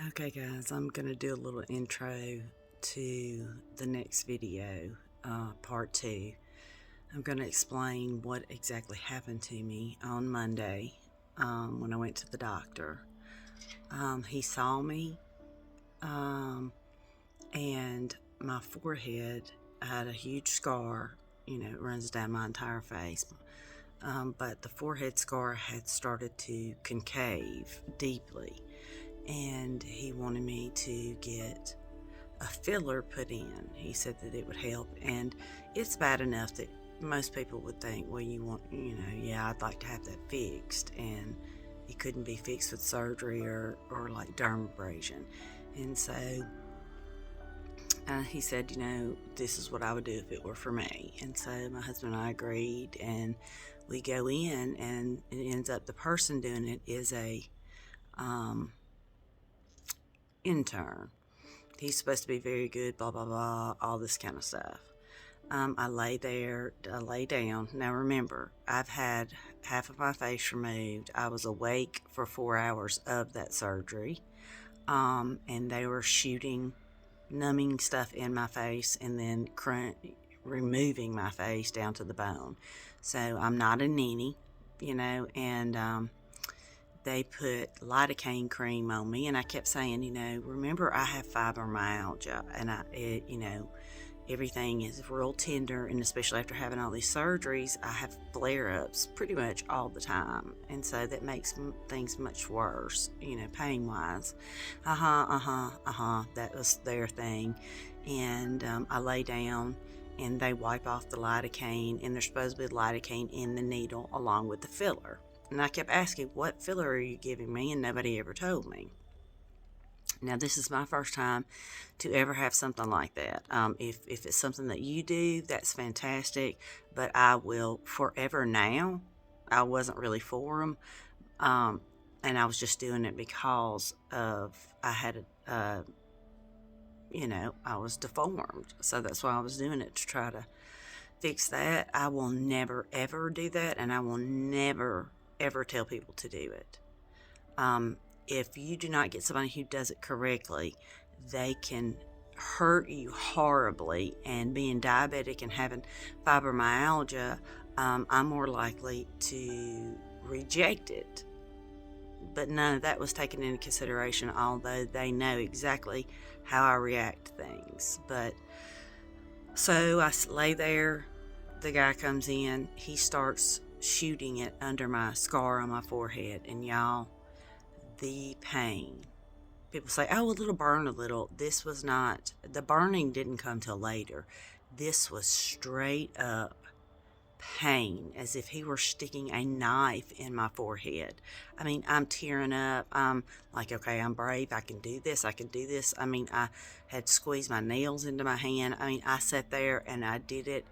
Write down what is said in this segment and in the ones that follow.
Okay guys, I'm going to do a little intro to the next video, part 2. I'm going to explain what exactly happened to me on Monday when I went to the doctor. He saw me and my forehead, I had a huge scar, it runs down my entire face. But the forehead scar had started to concave deeply, and he wanted me to get a filler put in. He said that it would help, and it's bad enough that most people would think, well, yeah, I'd like to have that fixed, and it couldn't be fixed with surgery or like dermabrasion. And so he said, this is what I would do if it were for me. And so my husband and I agreed, and we go in, and it ends up the person doing it is a intern. He's supposed to be very good, blah blah blah, all this kind of stuff. I lay down. Now remember, I've had half of my face removed. I was awake for 4 hours of that surgery, and they were shooting numbing stuff in my face and then removing my face down to the bone. So I'm not a ninny, and they put lidocaine cream on me, and I kept saying, remember, I have fibromyalgia, and everything is real tender, and especially after having all these surgeries, I have flare-ups pretty much all the time, and so that makes things much worse, pain-wise. That was their thing. And I lay down, and they wipe off the lidocaine, and there's supposed to be lidocaine in the needle along with the filler. And I kept asking, what filler are you giving me? And nobody ever told me. Now, this is my first time to ever have something like that. If it's something that you do, that's fantastic. But I will forever now. I wasn't really for them. And I was just doing it because of, I had I was deformed. So that's why I was doing it, to try to fix that. I will never, ever do that. And I will never ever tell people to do it. If you do not get somebody who does it correctly, they can hurt you horribly. And being diabetic and having fibromyalgia, I'm more likely to reject it. But none of that was taken into consideration, although they know exactly how I react to things. But so I lay there, the guy comes in, he starts shooting it under my scar on my forehead, and y'all, the pain. People say, oh, it'll burn a little. This was not, the burning didn't come till later. This was straight up pain, as if he were sticking a knife in my forehead. I mean, I'm tearing up. I'm like, okay, I'm brave. I can do this. I mean, I had squeezed my nails into my hand. I mean, I sat there and I did it.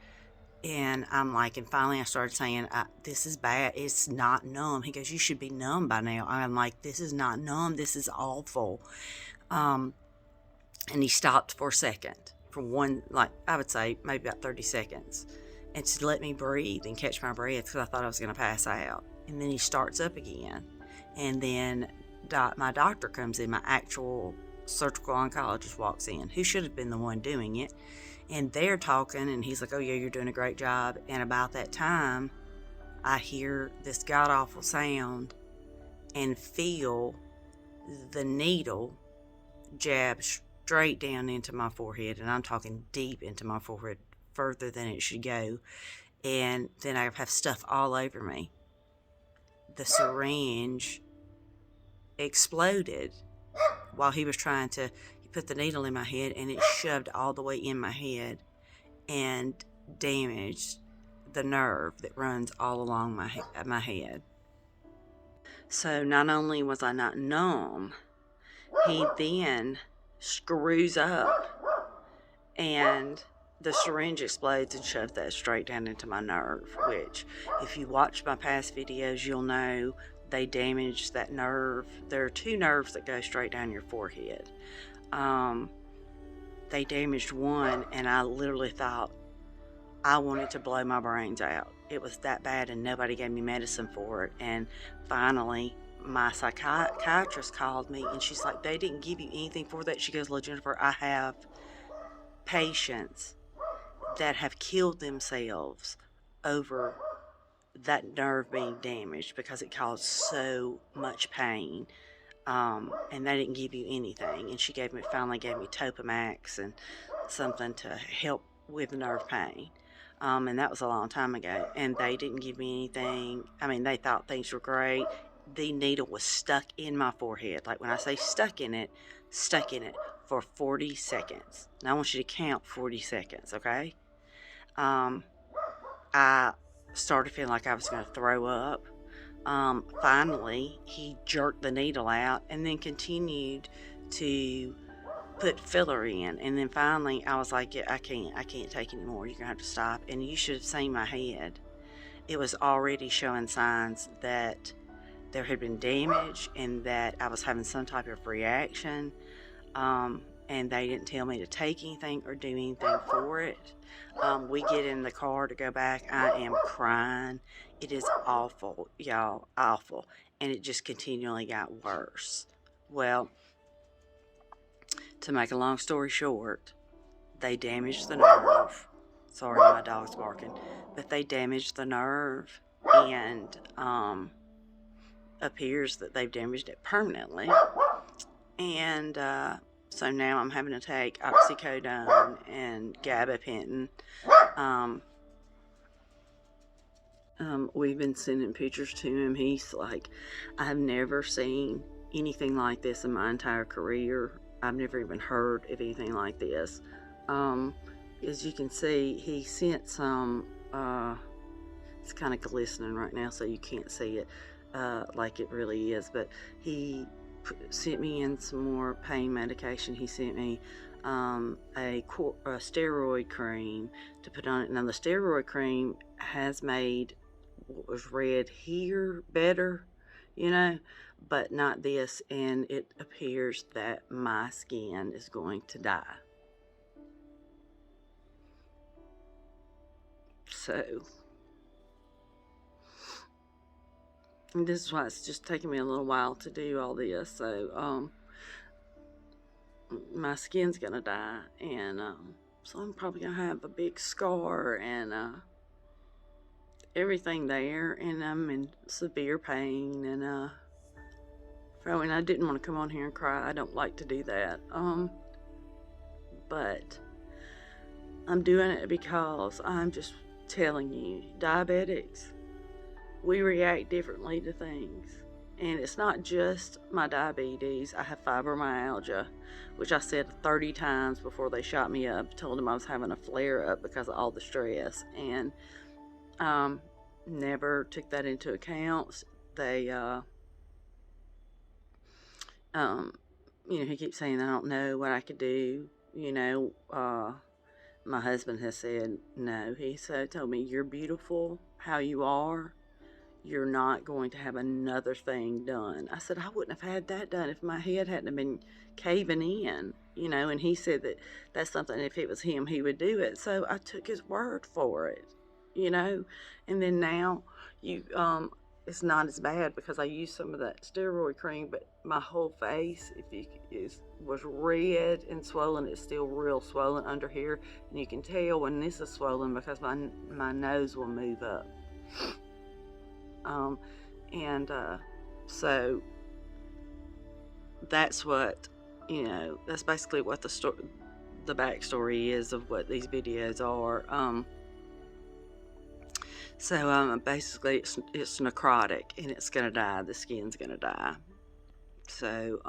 And I'm like, and finally I started saying, this is bad. It's not numb. He goes, you should be numb by now. I'm like, this is not numb. This is awful. And he stopped for a second, for one, like I would say maybe about 30 seconds, and to let me breathe and catch my breath, because I thought I was going to pass out. And then he starts up again. And then my doctor comes in, my actual surgical oncologist walks in, who should have been the one doing it. And they're talking, and he's like, oh yeah, you're doing a great job. And about that time, I hear this god-awful sound and feel the needle jab straight down into my forehead. And I'm talking deep into my forehead, further than it should go. And then I have stuff all over me. The syringe exploded while he was trying to put the needle in my head, and it shoved all the way in my head and damaged the nerve that runs all along my head. So not only was I not numb, he then screws up and the syringe explodes and shoves that straight down into my nerve, which if you watch my past videos, you'll know they damaged that nerve. There are 2 nerves that go straight down your forehead. They damaged one, and I literally thought I wanted to blow my brains out. It was that bad, and nobody gave me medicine for it. And finally, my psychiatrist called me, and she's like, they didn't give you anything for that. She goes, look, Jennifer, I have patients that have killed themselves over that nerve being damaged because it caused so much pain. And they didn't give you anything. And she finally gave me Topamax and something to help with nerve pain. And that was a long time ago. And they didn't give me anything. I mean, they thought things were great. The needle was stuck in my forehead. Like when I say stuck in it for 40 seconds. Now I want you to count 40 seconds, okay? I started feeling like I was going to throw up. Finally, he jerked the needle out and then continued to put filler in. And then finally, I was like, yeah, I can't take anymore. You're going to have to stop. And you should have seen my head. It was already showing signs that there had been damage and that I was having some type of reaction. And they didn't tell me to take anything or do anything for it. We get in the car to go back. I am crying. It is awful, y'all, awful. And it just continually got worse. Well, to make a long story short, they damaged the nerve. Sorry, my dog's barking. But they damaged the nerve, and appears that they've damaged it permanently. And so now I'm having to take oxycodone and gabapentin. We've been sending pictures to him. He's like, I've never seen anything like this in my entire career. I've never even heard of anything like this. As you can see, he sent some, it's kind of glistening right now, so you can't see it like it really is, but he sent me in some more pain medication. He sent me a steroid cream to put on it. Now, the steroid cream has made what was red here better, you know, but not this, and it appears that my skin is going to die. So, and this is why it's just taking me a little while to do all this. So, my skin's gonna die, and so I'm probably gonna have a big scar and everything there, and I'm in severe pain. And I didn't want to come on here and cry. I don't like to do that. But I'm doing it because I'm just telling you, diabetics, we react differently to things. And it's not just my diabetes. I have fibromyalgia, which I said 30 times before they shot me up. Told them I was having a flare-up because of all the stress. And never took that into account. They, he keeps saying, I don't know what I could do. My husband has said, no. He told me, you're beautiful how you are. You're not going to have another thing done. I said, I wouldn't have had that done if my head hadn't been caving in, and he said that that's something, if it was him, he would do it. So I took his word for it, and then now it's not as bad because I used some of that steroid cream, but my whole face, was red and swollen. It's still real swollen under here, and you can tell when this is swollen because my nose will move up. So that's what, that's basically what the backstory is of what these videos are. Basically it's necrotic, and it's gonna die. The skin's gonna die. So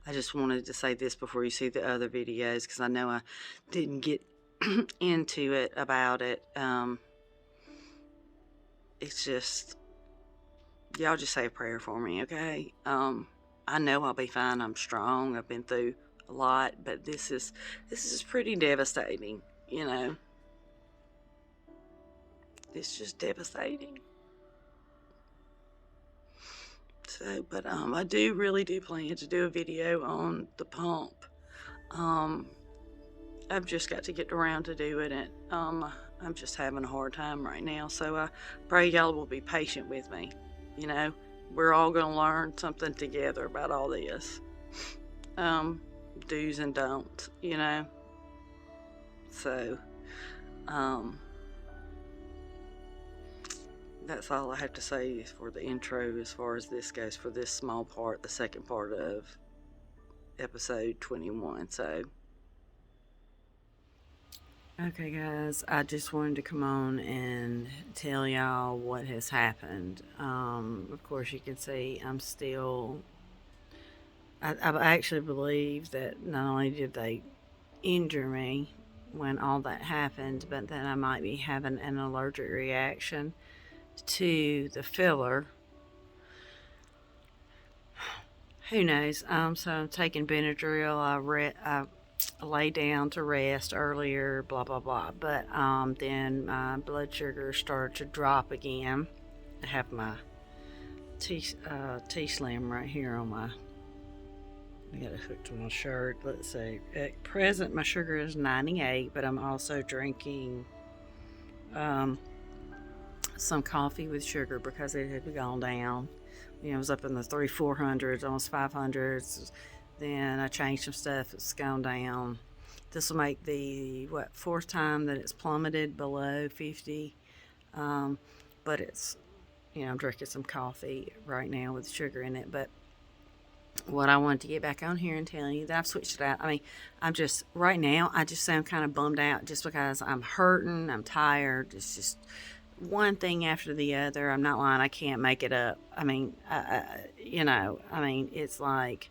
I just wanted to say this before you see the other videos, because I know I didn't get into it about it. It's just, y'all just say a prayer for me, okay? I know I'll be fine. I'm strong. I've been through a lot, but this is pretty devastating, It's just devastating. So, but I really do plan to do a video on the pump. I've just got to get around to doing it. I'm just having a hard time right now, so I pray y'all will be patient with me. we're all going to learn something together about all this. Do's and don'ts, you know. So, that's all I have to say for the intro as far as this goes for this small part, the second part of episode 21. So, okay, guys, I just wanted to come on and tell y'all what has happened. Of course, you can see I'm still. I actually believe that not only did they injure me when all that happened, but that I might be having an allergic reaction to the filler. Who knows? So I'm taking Benadryl. I lay down to rest earlier, blah blah blah. But then my blood sugar started to drop again. I have my Tslim right here on my. I got it hooked to my shirt. Let's see. At present, my sugar is 98, but I'm also drinking some coffee with sugar because it had gone down. You know, it was up in the 400s, almost 500s. Then I changed some stuff. It's gone down. This will make the fourth time that it's plummeted below 50. But it's, you know, I'm drinking some coffee right now with sugar in it. But what I wanted to get back on here and tell you that I've switched it out. I mean, I'm just right now. I just sound kind of bummed out just because I'm hurting. I'm tired. It's just one thing after the other. I'm not lying. I can't make it up. I mean, you know, I mean, it's like,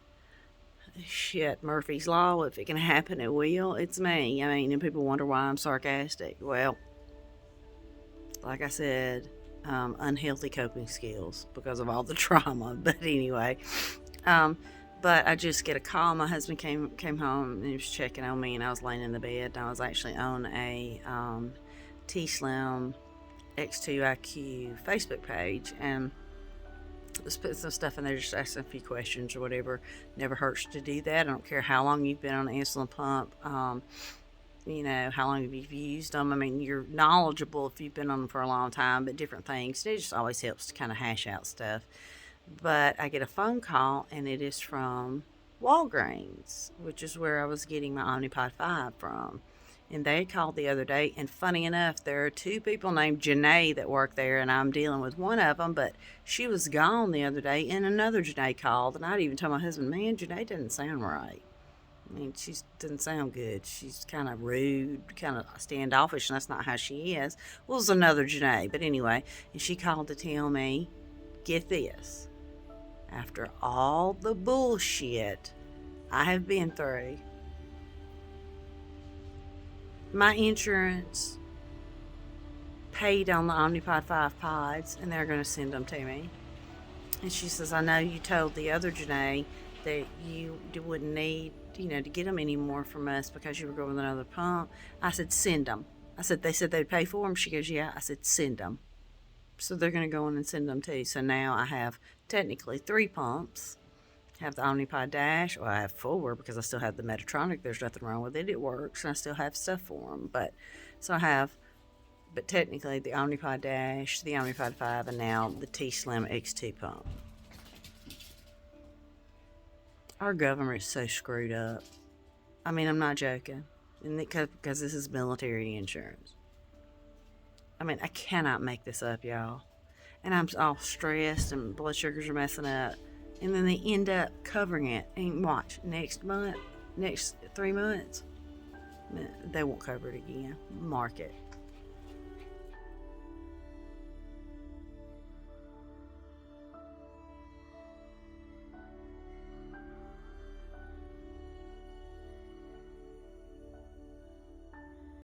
shit, Murphy's Law. If it can happen, it will. It's me. I mean, and people wonder why I'm sarcastic. Well, like I said, unhealthy coping skills because of all the trauma. But anyway, but I just get a call. My husband came home and he was checking on me, and I was laying in the bed. And I was actually on a Tslim X2 IQ Facebook page, and let's put some stuff in there, just asking a few questions or whatever. Never hurts to do that. I don't care how long you've been on an insulin pump. You know, how long have you used them? I mean, you're knowledgeable if you've been on them for a long time, but different things. It just always helps to kind of hash out stuff. But I get a phone call, and it is from Walgreens, which is where I was getting my Omnipod 5 from. And they called the other day, and funny enough, there are two people named Janae that work there, and I'm dealing with one of them, but she was gone the other day, and another Janae called, and I'd even told my husband, man, Janae doesn't sound right. I mean, she doesn't sound good. She's kind of rude, kind of standoffish, and that's not how she is. Well, it was another Janae, but anyway, and she called to tell me, get this, after all the bullshit I have been through, my insurance paid on the Omnipod 5 pods, and they're going to send them to me. And she says, I know you told the other Janae that you wouldn't need, you know, to get them anymore from us because you were going with another pump. I said, send them. I said, they said they'd pay for them. She goes, yeah. I said, send them. So they're going to go in and send them too. So now I have technically 3 pumps. I have the Omnipod Dash. Well, I have 4 because I still have the Medtronic. There's nothing wrong with it. It works, and I still have stuff for them. But so I have, but technically the Omnipod Dash, the Omnipod 5, and now the Tslim X2 Pump. Our government's so screwed up. I mean, I'm not joking. Because this is military insurance. I mean, I cannot make this up, y'all. And I'm all stressed and blood sugars are messing up. And then they end up covering it. And watch, next 3 months, they won't cover it again. Mark it.